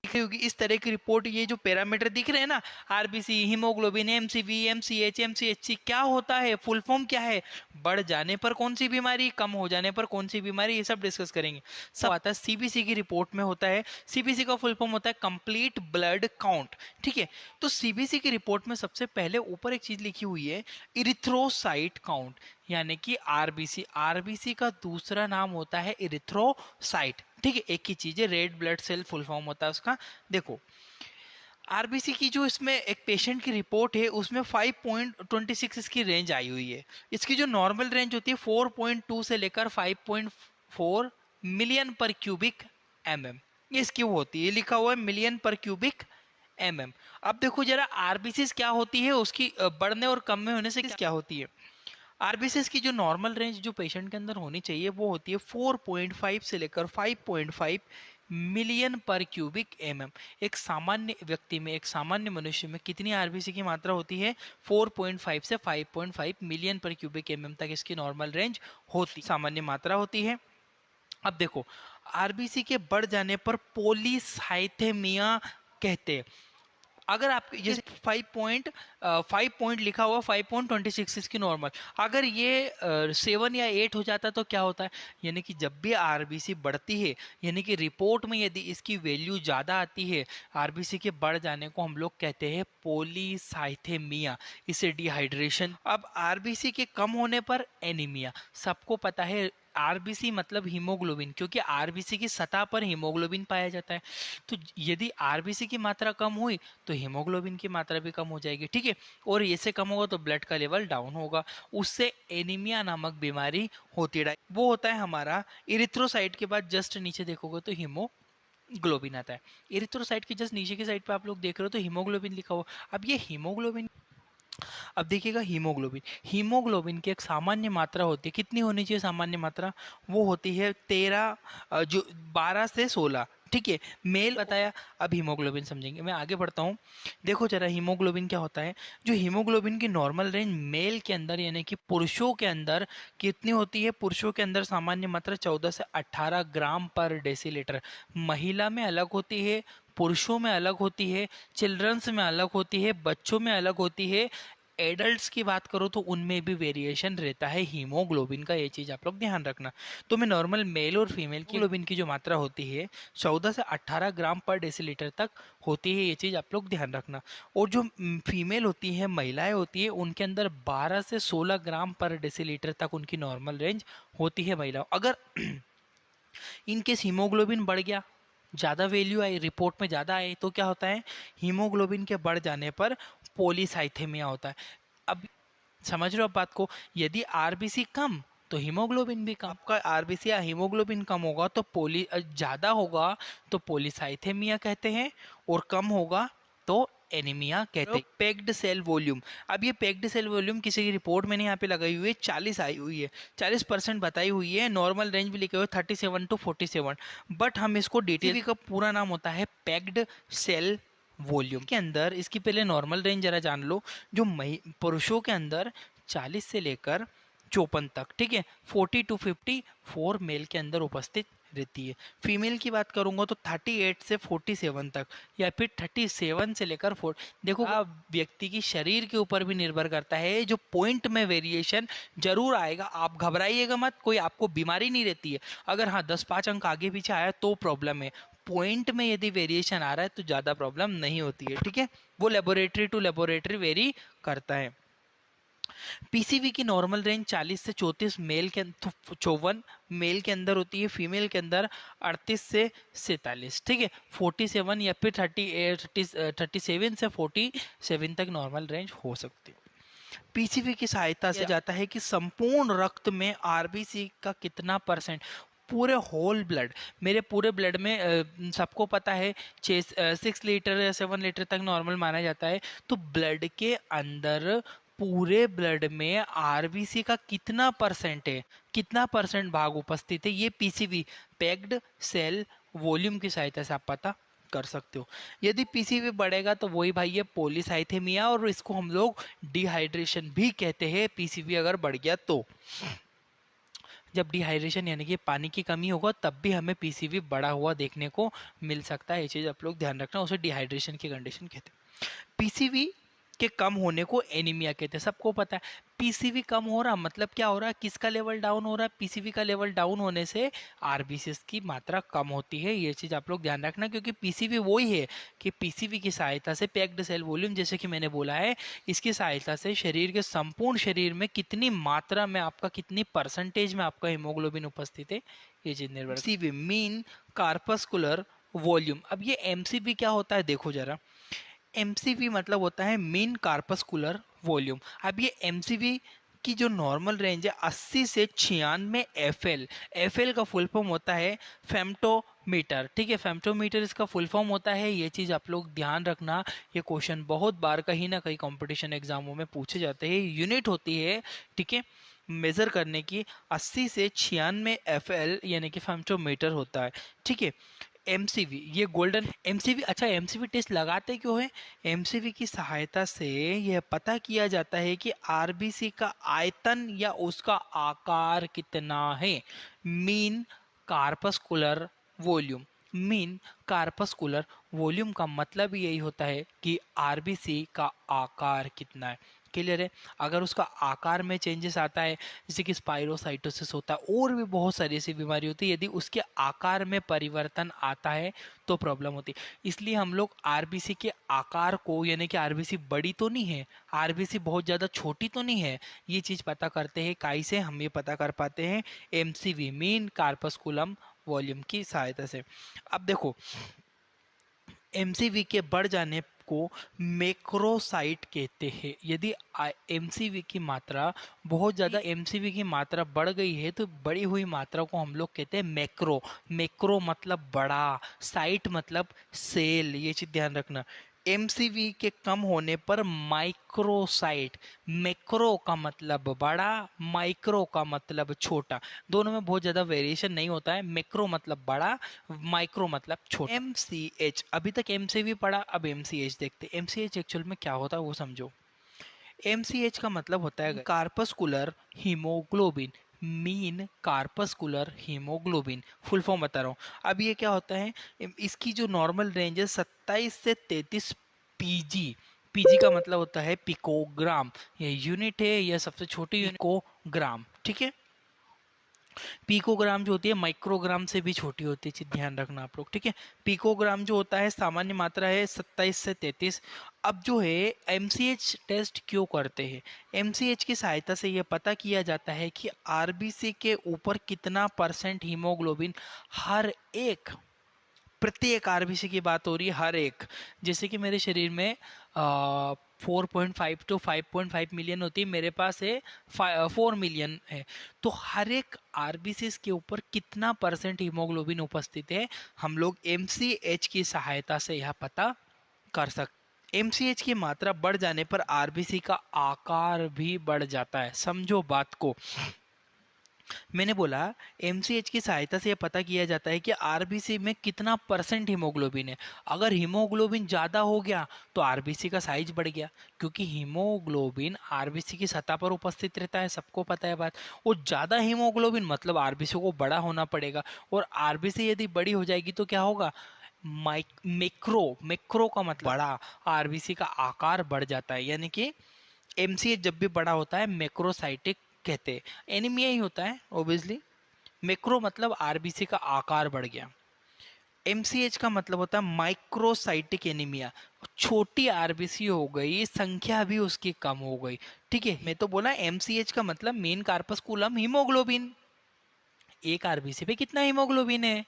दिखी होगी इस तरह की रिपोर्ट। ये जो पैरामीटर दिख रहे हैं ना, RBC, haemoglobin, MCV, MCH, MCHC, क्या होता है, फुल फॉर्म क्या है, बढ़ जाने पर कौन सी बीमारी, कम हो जाने पर कौन सी बीमारी, ये सब डिस्कस करेंगे। सब आता है सीबीसी की रिपोर्ट में होता है। सीबीसी का फुल फॉर्म होता है कंप्लीट ब्लड काउंट, ठीक है। तो सीबीसी की रिपोर्ट में सबसे पहले ऊपर एक चीज लिखी हुई है, इरिथ्रोसाइट काउंट, यानी कि आरबीसी। आरबीसी का दूसरा नाम होता है इरिथ्रोसाइट, ठीक है। एक ही चीज है, red blood cell full form होता है उसका। देखो आरबीसी की जो इसमें एक पेशेंट की रिपोर्ट है उसमें 5.26 इसकी रेंज आई हुई है। इसकी जो नॉर्मल रेंज होती है 4.2 से लेकर 5.4 मिलियन पर क्यूबिक एमएम, ये इसकी वो होती है, लिखा हुआ है मिलियन पर क्यूबिक एमएम। अब देखो जरा आरबीसी क्या होती है, उसकी बढ़ने और कम में होने से क्या होती है। आरबीसी की जो नॉर्मल रेंज जो पेशेंट के अंदर होनी चाहिए वो होती है 4.5 से लेकर 5.5 मिलियन पर क्यूबिक एमएम। एक सामान्य व्यक्ति में, एक सामान्य मनुष्य में कितनी आरबीसी की मात्रा होती है, 4.5 से 5.5 मिलियन पर क्यूबिक एमएम तक इसकी नॉर्मल रेंज होती, सामान्य मात्रा होती है। अब देखो आरबीसी के बढ़ जाने पर पोलीसाइथेमिया कहते हैं। अगर आप जैसे 5 पॉइंट लिखा हुआ 5.26 इसकी नॉर्मल, अगर ये 7 या 8 हो जाता तो क्या होता है, यानी कि जब भी आरबीसी बढ़ती है, यानी कि रिपोर्ट में यदि इसकी वैल्यू ज़्यादा आती है, आरबीसी के बढ़ जाने को हम लोग कहते हैं पोलीसाइथेमिया, इसे डिहाइड्रेशन। अब आरबीसी के कम होने पर एनीमिया, सबको पता है आरबीसी मतलब हीमोग्लोबिन, क्योंकि आरबीसी की सतह पर हीमोग्लोबिन पाया जाता है। तो यदि आरबीसी की मात्रा कम हुई तो हीमोग्लोबिन की मात्रा भी कम हो जाएगी, ठीक है। और इससे कम होगा तो ब्लड का लेवल डाउन होगा, उससे एनीमिया नामक बीमारी होती है। वो होता है हमारा इरिथ्रोसाइट के बाद जस्ट नीचे देखोगे तो हीमोग्लोबिन आता है। इरिथ्रोसाइट के जस्ट नीचे की साइड पे आप लोग देख रहे हो तो हीमोग्लोबिन लिखा हुआ। अब ये हीमोग्लोबिन, अब देखिएगा हीमोग्लोबिन, हीमोग्लोबिन की एक सामान्य मात्रा होती है, कितनी होनी चाहिए सामान्य मात्रा, वो होती है 13, जो 12 से 16, ठीक है। मेल बताया, अब हीमोग्लोबिन समझेंगे, मैं आगे बढ़ता हूँ। देखो जरा हीमोग्लोबिन क्या होता है। जो हीमोग्लोबिन की नॉर्मल रेंज मेल के अंदर यानी कि पुरुषों के अंदर कितनी होती है, पुरुषों के अंदर सामान्य मात्रा 14 से 18 ग्राम पर डेसीलीटर, महिला में अलग होती है, पुरुषों में अलग होती है, चिल्ड्रंस में अलग होती है, बच्चों में अलग होती है, एडल्ट्स की बात करो तो उनमें भी वेरिएशन रहता है हीमोग्लोबिन का, ये चीज आप लोग ध्यान रखना। तो मैं नॉर्मल मेल और फीमेल की ग्लोबिन की जो मात्रा होती है 14 से 18 ग्राम पर डेसीलीटर तक होती है, ये चीज आप लोग ध्यान रखना। और जो फीमेल होती है, महिलाएं होती है, उनके अंदर 12 से 16 ग्राम पर डेसीलीटर तक उनकी नॉर्मल रेंज होती है महिलाओं। अगर इनकेस हीमोग्लोबिन बढ़ गया, ज़्यादा वैल्यू आई, रिपोर्ट में ज़्यादा आए, तो क्या होता है, हीमोग्लोबिन के बढ़ जाने पर पोलीसाइथेमिया होता है। अब समझ रहे हो आप बात को, यदि आरबीसी कम तो हीमोग्लोबिन भी कम, आपका आरबीसी या हीमोग्लोबिन कम होगा तो ज़्यादा होगा तो पोलीसाइथेमिया कहते हैं, और कम होगा तो एनीमिया कहते हैं। पैक्ड सेल वॉल्यूम, अब ये पैक्ड सेल वॉल्यूम किसी की रिपोर्ट में नहीं यहाँ पे लगाई हुई है, 40 आई हुई है, 40% बताई हुई है, नॉर्मल रेंज भी लिखे हुए 37 to 47, बट हम इसको डिटेल का पूरा नाम होता है पैक्ड सेल वॉल्यूम। के अंदर इसकी पहले नॉर्मल रेंज जरा जान लो। जो पुरुषों के अंदर 40 से लेकर 54 तक, ठीक है, 40 to 54 मेल के अंदर उपस्थित रहती है। फीमेल की बात करूंगा तो 38 से 47 तक, या फिर 37 से लेकर 4। देखो व्यक्ति की शरीर के ऊपर भी निर्भर करता है, जो पॉइंट में वेरिएशन जरूर आएगा, आप घबराइएगा मत, कोई आपको बीमारी नहीं रहती है। अगर हाँ 10-5 अंक आगे पीछे आया तो प्रॉब्लम है, पॉइंट में यदि वेरिएशन आ रहा है तो ज़्यादा प्रॉब्लम नहीं होती है, ठीक है। वो लेबोरेटरी टू लेबोरेटरी वेरी करता है। पीसीवी की नॉर्मल रेंज 40 से 34 मेल के 54 मेल के अंदर होती है, फीमेल के अंदर 38 से 47, ठीक है। 47 या फिर 37 से 47 तक नॉर्मल रेंज हो सकती है। पीसीवी की सहायता से जाता है कि संपूर्ण रक्त में आरबीसी का कितना परसेंट, पूरे होल ब्लड, मेरे पूरे ब्लड में सबको पता है 6 लीटर या 7 लीटर तक नॉर्मल माना जाता है। तो ब्लड के अंदर पूरे ब्लड में आरबीसी का कितना परसेंट है, कितना परसेंट भाग उपस्थित है, ये पीसीवी पैक्ड सेल वॉल्यूम की सहायता से आप पता कर सकते हो। यदि पीसीवी बढ़ेगा तो वही भाई है पोलीसाइथेमिया, और इसको हम लोग डिहाइड्रेशन भी कहते हैं, पीसीवी अगर बढ़ गया तो। जब डिहाइड्रेशन यानी कि पानी की कमी होगा तब भी हमें पीसीवी बढ़ा हुआ देखने को मिल सकता है। ये चीज़ आप लोग ध्यान रखना, उसे डिहाइड्रेशन की कंडीशन कहते हैं। पीसीवी के कम होने को एनीमिया कहते हैं, सबको पता है। पीसीवी कम हो रहा मतलब क्या हो रहा है, किसका लेवल डाउन हो रहा है, पीसीवी का लेवल डाउन होने से आरबीसीएस की मात्रा कम होती है। ये चीज आप लोग ध्यान रखना, क्योंकि पीसीवी वही है कि पीसीवी की सहायता से पैक्ड सेल वॉल्यूम, जैसे कि मैंने बोला है, इसकी सहायता से शरीर के संपूर्ण शरीर में कितनी मात्रा में आपका, कितनी परसेंटेज में आपका हीमोग्लोबिन उपस्थित है, ये चीज निर्भर। MCV mean corpuscular volume. अब ये एमसीवी क्या होता है देखो जरा। एमसीवी मतलब होता है मीन कार्पस्कुलर वॉल्यूम। अब ये एमसीवी की जो नॉर्मल रेंज है 80 से 96 एफएल। एफएल का फुल फॉर्म होता है फेम्टोमीटर, ठीक है, फेम्टोमीटर इसका फुल फॉर्म होता है। ये चीज आप लोग ध्यान रखना, ये क्वेश्चन बहुत बार कहीं ना कहीं कंपटीशन एग्जामों में पूछे जाते हैं। यूनिट होती है, ठीक है, मेजर करने की 80 से 96 एफएल यानी कि फेम्टोमीटर होता है, ठीक है। एमसीवी ये गोल्डन एमसीवी। अच्छा, एमसीवी टेस्ट लगाते क्यों है? एमसीवी की सहायता से यह पता किया जाता है कि आरबीसी का आयतन या उसका आकार कितना है। Mean corpuscular volume. Mean corpuscular volume का मतलब यही होता है कि आरबीसी का आकार कितना है। क्लियर है? अगर उसका आकार में चेंजेस आता है, जैसे कि स्पाइरोसाइटोसिस होता है, और भी बहुत सारी ऐसी बीमारी होती है, यदि उसके आकार में परिवर्तन आता है तो प्रॉब्लम होती है। इसलिए हम लोग आरबीसी के आकार को, यानी कि आरबीसी बड़ी तो नहीं है, आरबीसी बहुत ज़्यादा छोटी तो नहीं है, ये चीज़ पता करते हैं काई से, हम ये पता कर पाते हैं एमसीवी मीन कार्पस्कुलम वॉल्यूम की सहायता से। अब देखो, एमसीवी के बढ़ जाने को मैक्रोसाइट कहते हैं। यदि एमसीवी की मात्रा बहुत ज़्यादा, एमसीवी की मात्रा बढ़ गई है तो बढ़ी हुई मात्रा को हम लोग कहते हैं मैक्रो। मैक्रो मतलब बड़ा, साइट मतलब सेल, ये चीज़ ध्यान रखना। एमसीवी के कम होने पर माइक्रोसाइट। मैक्रो का मतलब बड़ा, माइक्रो का मतलब छोटा, दोनों में बहुत ज़्यादा वेरिएशन नहीं होता है। मैक्रो मतलब बड़ा, माइक्रो मतलब छोटा। एम सी एच, अभी तक एम सी भी पढ़ा, अब एम सी एच देखते। एम सी एच एक्चुअल में क्या होता है वो समझो। एम सी एच का मतलब होता है corpuscular haemoglobin. Mean corpuscular haemoglobin, full form बता रहा हूँ। अब ये क्या होता है, इसकी जो नॉर्मल रेंज है 27 से 33 पीजी। पीजी का मतलब होता है पिकोग्राम, ये यूनिट है, यह सबसे छोटी यूनिट पिकोग्राम, ठीक है। पीकोग्राम जो होती है माइक्रोग्राम से भी छोटी होती है, चीज ध्यान रखना आप लोग, ठीक है। पीकोग्राम जो होता है सामान्य मात्रा है 27 से 33। अब जो है एमसीएच टेस्ट क्यों करते हैं? एमसीएच की सहायता से यह पता किया जाता है कि आरबीसी के ऊपर कितना परसेंट हीमोग्लोबिन हर एक, प्रत्येक आरबीसी की बात हो रही है, हर एक। जैसे कि मेरे शरीर में 4.5 टू 5.5 मिलियन होती है, मेरे पास है 4 मिलियन है, तो हर एक आरबीसी के ऊपर कितना परसेंट हीमोग्लोबिन उपस्थित है, हम लोग एमसीएच की सहायता से यह पता कर सकते। एमसीएच की मात्रा बढ़ जाने पर आरबीसी का आकार भी बढ़ जाता है, समझो बात को। मैंने बोला एमसीएच की सहायता से यह पता किया जाता है कि आरबीसी में कितना परसेंट हीमोग्लोबिन है। अगर हीमोग्लोबिन ज़्यादा हो गया तो आरबीसी का साइज बढ़ गया, क्योंकि हीमोग्लोबिन आरबीसी की सतह पर उपस्थित रहता है, सबको पता है बात। और ज़्यादा हीमोग्लोबिन मतलब आरबीसी को बड़ा होना पड़ेगा, और आरबीसी यदि बड़ी हो जाएगी तो क्या होगा, मैक्रो, मैक्रो का मतलब बड़ा, आरबीसी का आकार बढ़ जाता है, यानी कि एमसीएच जब भी बड़ा होता है मैक्रोसाइटिक कहते हैं। एनीमिया ही होता है ऑब्वियसली। मैक्रो मतलब आरबीसी का आकार बढ़ गया। एमसीएच का मतलब होता है माइक्रोसाइटिक एनीमिया, छोटी आरबीसी हो गई, संख्या भी उसकी कम हो गई, ठीक है। मैं तो बोला एमसीएच का मतलब मेन कार्पस्कुलम हीमोग्लोबिन। एक आरबीसी पे कितना हीमोग्लोबिन है?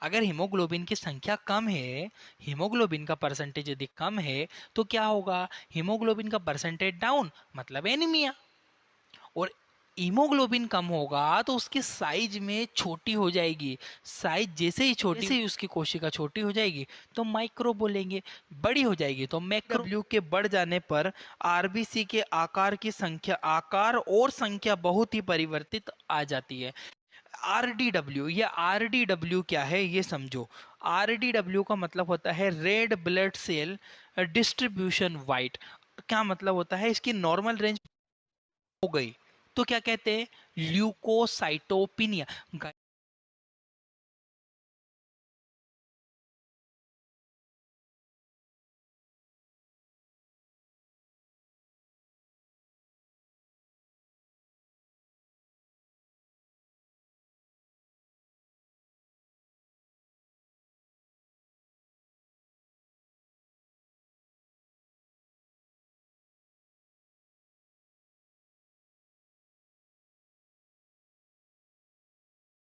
अगर हीमोग्लोबिन की संख्या कम है, हीमोग्लोबिन का परसेंटेज यदि कम है, तो क्या होगा, हीमोग्लोबिन का परसेंटेज डाउन मतलब एनीमिया। और हीमोग्लोबिन कम होगा तो उसकी साइज में छोटी हो जाएगी, साइज जैसे ही छोटी, जैसे ही उसकी कोशिका छोटी हो जाएगी तो माइक्रो बोलेंगे, बड़ी हो जाएगी तो मैक्रो। डब्ल्यू के बढ़ जाने पर आरबीसी के आकार की संख्या, आकार और संख्या बहुत ही परिवर्तित आ जाती है। आरडीडब्ल्यू, या आरडीडब्ल्यू क्या है ये समझो। आरडीडब्ल्यू का मतलब होता है red blood cell distribution white. क्या मतलब होता है, इसकी नॉर्मल रेंज हो गई तो क्या कहते हैं, ल्यूकोसाइटोपिनिया।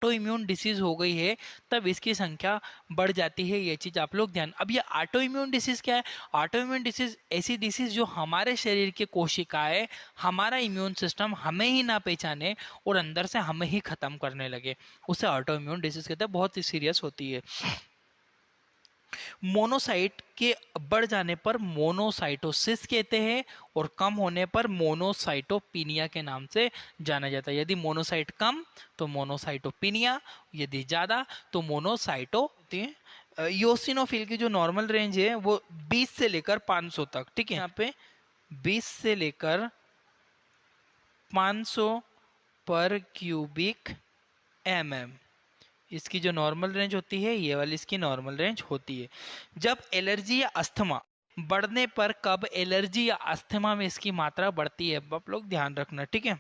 ऑटो इम्यून डिसीज हो गई है तब इसकी संख्या बढ़ जाती है, ये चीज आप लोग ध्यान। अब ये ऑटो इम्यून डिसीज क्या है? ऑटो इम्यून डिसीज ऐसी डिसीज जो हमारे शरीर के कोशिकाएं, हमारा इम्यून सिस्टम हमें ही ना पहचाने और अंदर से हमें ही खत्म करने लगे, उसे ऑटो इम्यून डिसीज कहते हैं, बहुत ही सीरियस होती है। मोनोसाइट के बढ़ जाने पर मोनोसाइटोसिस कहते हैं और कम होने पर मोनोसाइटोपिनिया के नाम से जाना जाता है। यदि मोनोसाइट कम तो मोनोसाइटोपिनिया, यदि ज्यादा तो मोनोसाइटो। योसिनोफिल की जो नॉर्मल रेंज है वो 20 से लेकर 500 तक, ठीक है। यहाँ पे 20 से लेकर 500 पर क्यूबिक mm इसकी जो नॉर्मल रेंज होती है, ये वाली इसकी नॉर्मल रेंज होती है। जब एलर्जी या अस्थमा बढ़ने पर, कब एलर्जी या अस्थमा में इसकी मात्रा बढ़ती है, आप लोग ध्यान रखना, ठीक है।